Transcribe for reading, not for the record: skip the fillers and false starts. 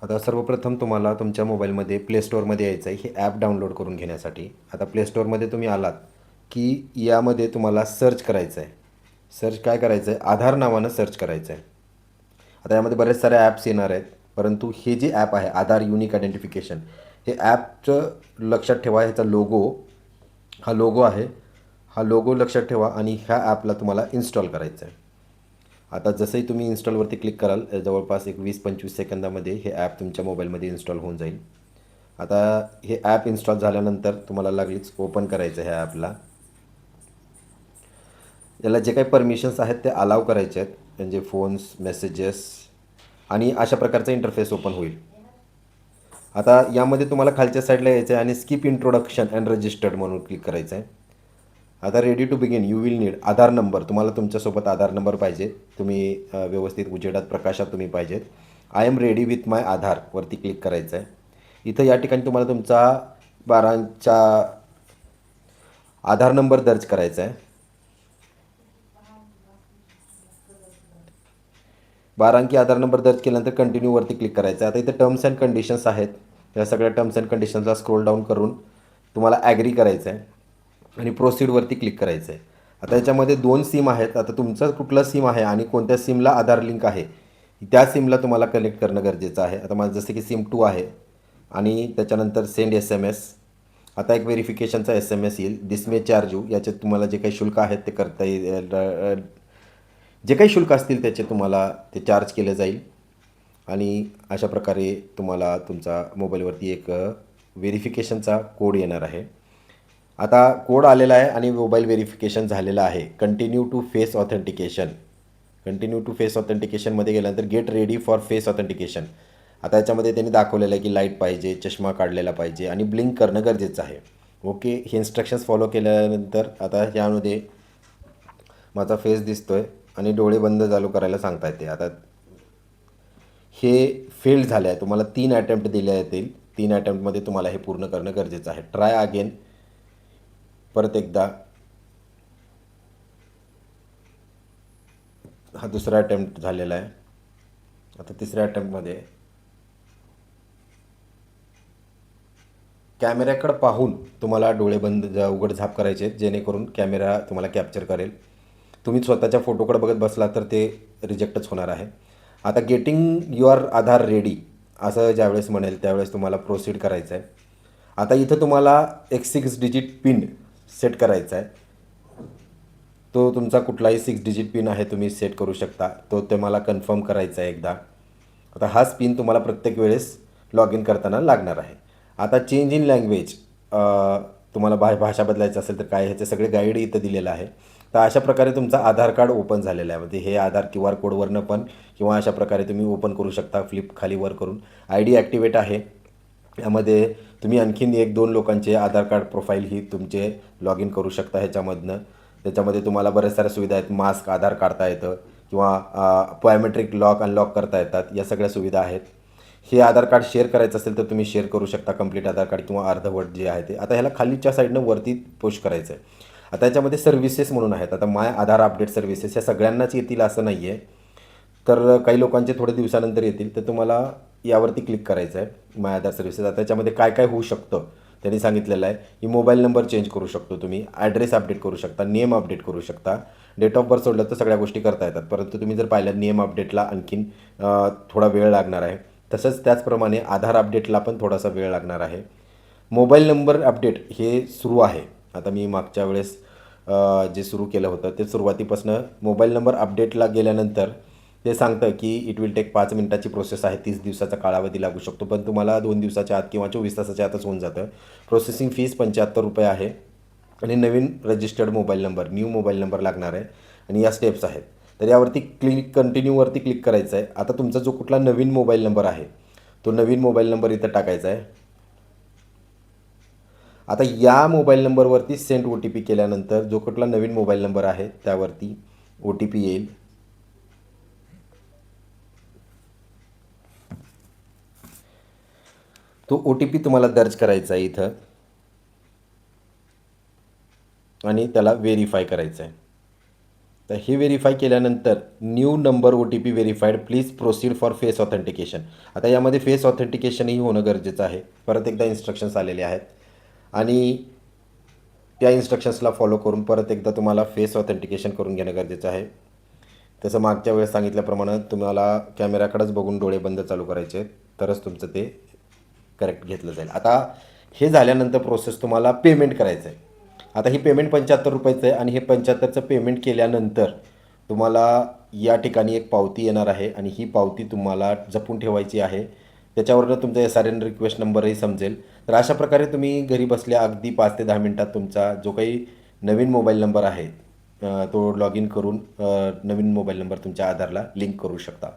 आता सर्वप्रथम तुम्हाला तुमच्या मोबाईलमध्ये प्ले स्टोअरमध्ये यायचं आहे हे ॲप डाउनलोड करून घेण्यासाठी. आता प्ले स्टोअरमध्ये तुम्ही आलात की यामध्ये तुम्हाला सर्च करायचं आहे. सर्च काय करायचं आहे, आधार नावानं सर्च करायचं आहे. आता यामध्ये बरेच सारे ॲप्स येणार आहेत, परंतु हे जे ॲप आहे आधार युनिक आयडेंटिफिकेशन, हे ॲपचं लक्षात ठेवा. ह्याचा लोगो आहे, हा लोगो लक्षात ठेवा आणि ह्या ॲपला तुम्हाला इन्स्टॉल करायचं आहे. आता जसंही तुम्ही इन्स्टॉलवरती क्लिक कराल जवळपास एक 20-25 सेकंदामध्ये हे ॲप तुमच्या मोबाईलमध्ये इन्स्टॉल होऊन जाईल. आता हे ॲप इन्स्टॉल झाल्यानंतर तुम्हाला लागलीच ओपन करायचं ह्या ॲपला. याला जे काही परमिशन्स आहेत ते अलाव करायचे आहेत, म्हणजे फोन्स, मेसेजेस आणि अशा प्रकारचा इंटरफेस ओपन होईल. आता यामध्ये तुम्हाला खालच्या साईडला यायचं आहे आणि स्किप इंट्रोडक्शन अँड रजिस्टर्ड म्हणून क्लिक करायचं आहे. आता ready to begin you will need Aadhaar number. तुम्हाला तुमच्यासोबत आधार नंबर पाहिजे. तुम्ही व्यवस्थित उजेडात प्रकाशात तुम्ही पाहिजेत. I am ready with my आधारवरती क्लिक करायचं आहे. इथं या ठिकाणी तुम्हाला तुमचा 12चा आधार नंबर दर्ज करायचा आहे. 12 अंकी आधार नंबर दर्ज केल्यानंतर कंटिन्यूवरती क्लिक करायचं आहे. आता इथे टर्म्स अँड कंडिशन्स आहेत. या सगळ्या टर्म्स अँड कंडिशन्सला स्क्रोल डाऊन करून तुम्हाला ॲग्री करायचं आहे आणि प्रोसीडवरती क्लिक करायचं आहे. आता याच्यामध्ये 2 सिम आहेत. आता तुमचं कुठलं सिम आहे आणि कोणत्या सिमला आधार लिंक आहे त्या सिमला तुम्हाला कनेक्ट करणं गरजेचं आहे. आता माझं जसं की सिम 2 आहे आणि त्याच्यानंतर सेंड SMS. आता एक व्हेरिफिकेशनचा SMS येईल. This may charge you. याच्यात तुम्हाला जे काही शुल्क आहेत ते करता येईल, जे काही शुल्क असतील त्याचे तुम्हाला ते चार्ज केले जाईल आणि अशा प्रकारे तुम्हाला तुमचा मोबाईलवरती एक व्हेरिफिकेशनचा कोड येणार आहे. आता कोड आलेला आहे आणि मोबाईल व्हेरिफिकेशन झालेलं आहे. Continue to face authentication. Continue to face ऑथेंटिकेशनमध्ये गेल्यानंतर get ready for face authentication. आता याच्यामध्ये त्यांनी दाखवलेलं आहे की लाईट पाहिजे, चष्मा काढलेला पाहिजे आणि ब्लिंक करणं गरजेचं आहे. ओके, हे इन्स्ट्रक्शन्स फॉलो केल्यानंतर आता यामध्ये माझा फेस दिसतोय आणि डोळे बंद चालू करायला सांगता येते. आता हे फेल्ड झालं आहे. तुम्हाला 3 अटेम्प्ट दिले येतील. 3 अटेम्प्टमध्ये तुम्हाला हे पूर्ण करणं गरजेचं आहे. Try again. परत एकदा. हा दुसरा अटेम्प्ट झालेला आहे. आता तिसऱ्या अटेम्प्टमध्ये कॅमेऱ्याकडे पाहून तुम्हाला डोळे बंद उघड झाप करायचे आहेत, जेणेकरून कॅमेरा तुम्हाला कॅप्चर करेल. तुम्ही स्वतःच्या फोटोकडे बघत बसला तर ते रिजेक्टच होणार आहे. आता गेटिंग युअर आधार रेडी असं ज्यावेळेस म्हणेल त्यावेळेस तुम्हाला प्रोसीड करायचं आहे. आता इथं तुम्हाला एक 6 डिजिट पिन सेट करायचा आहे. तो तुमचा कुठलाही 6 डिजिट पिन आहे तुम्ही सेट करू शकता. तो तुम्हाला कन्फर्म करायचा आहे एकदा. आता हाच पिन तुम्हाला प्रत्येक वेळेस लॉग इन करताना लागणार आहे. आता चेंज इन लँग्वेज, तुम्हाला भाषा बदलायचं असेल तर काय, ह्याचे सगळे गाईड इथं दिलेलं आहे. तर अशा प्रकारे तुमचं आधार कार्ड ओपन झालेलं आहे. म्हणजे हे आधार QR कोडवरनं पण किंवा अशा प्रकारे तुम्ही ओपन करू शकता फ्लिप खाली वर करून. ID ॲक्टिवेट आहे. यामध्ये तुम्ही आणखीन 1-2 लोकांचे आधार कार्ड प्रोफाईल ही तुमचे लॉग इन करू शकता ह्याच्यामधनं. त्याच्यामध्ये तुम्हाला बऱ्याच साऱ्या सुविधा आहेत. मास्क आधार काढता येतं किंवा बायोमेट्रिक लॉक अनलॉक करता येतात. या सगळ्या सुविधा आहेत. हे आधार कार्ड शेअर करायचं असेल तर तुम्ही शेअर करू शकता, कंप्लीट आधार कार्ड किंवा अर्धवट जे आहे ते. आता ह्याला खालीच्या साईडनं वरती पुश करायचं आहे. आता याच्यामध्ये सर्व्हिसेस म्हणून आहेत. आता माय आधार अपडेट सर्व्हिसेस ह्या सगळ्यांनाच येतील असं नाही आहे. तर काही लोकांचे थोडे दिवसानंतर येतील. तर तुम्हाला यावरती क्लिक करायचं आहे माय आधार सर्व्हिसेस. आता त्याच्यामध्ये काय काय होऊ शकतं त्यांनी सांगितलेलं आहे की मोबाईल नंबर चेंज करू शकतो तुम्ही, ॲड्रेस अपडेट करू शकता, नेम अपडेट करू शकता. डेट ऑफ बर्थ सोडलं तर सगळ्या गोष्टी करता येतात. परंतु तुम्ही जर पाहिलं नेम अपडेटला आणखीन थोडा वेळ लागणार आहे. तसंच त्याचप्रमाणे आधार अपडेटला पण थोडासा वेळ लागणार आहे. मोबाईल नंबर अपडेट हे सुरू आहे. आता मी मागच्या वेळेस जे सुरू केलं होतं ते सुरुवातीपासून मोबाईल नंबर अपडेटला गेल्यानंतर ते सांगतं की इट विल टेक 5 मिनिटाची प्रोसेस आहे. 30 दिवसाचा कालावधी लागू शकतो, पण तुम्हाला 2 दिवसाच्या आत किंवा 24 तासाच्या आतच होऊन जातं. प्रोसेसिंग फीस ₹75 आहे आणि नवीन registered mobile number, new mobile number लागणार आहे आणि या स्टेप्स आहेत. तर यावरती कंटिन्यूवरती क्लिक करायचं आहे. आता तुमचा जो कुठला नवीन मोबाईल नंबर आहे तो नवीन मोबाईल नंबर इथं टाकायचा आहे. आता या मोबाईल नंबरवरती सेंड OTP केल्यानंतर जो कुठला नवीन मोबाईल नंबर आहे त्यावरती OTP येईल. तो OTP तुम्हाला दर्ज करायचा आहे इथं आणि त्याला व्हेरीफाय करायचं आहे. तर हे व्हेरीफाय केल्यानंतर new number OTP verified, please proceed for face authentication. आता यामध्ये फेस ऑथेंटिकेशनही होणं गरजेचं आहे. परत एकदा इन्स्ट्रक्शन्स आलेले आहेत आणि त्या इन्स्ट्रक्शन्सला फॉलो करून परत एकदा तुम्हाला फेस ऑथेंटिकेशन करून घेणं गरजेचं आहे. तसं मागच्या वेळेस सांगितल्याप्रमाणे तुम्हाला कॅमेऱ्याकडेच बघून डोळे बंद चालू करायचे आहेत, तरच तुमचं ते करेक्ट घेतलं जाईल. आता हे झाल्यानंतर प्रोसेस तुम्हाला पेमेंट करायचं आहे. आता ही पेमेंट ₹75 आहे आणि हे 75चं पेमेंट केल्यानंतर तुम्हाला या ठिकाणी एक पावती येणार आहे आणि ही पावती तुम्हाला जपून ठेवायची आहे. त्याच्यावरनं तुमचा SRN रिक्वेस्ट नंबरही समजेल. तर अशा प्रकारे तुम्ही घरी बसल्या अगदी 5 ते 10 मिनिटात तुमचा जो काही नवीन मोबाईल नंबर आहे तो लॉग इन करून नवीन मोबाईल नंबर तुमच्या आधारला लिंक करू शकता.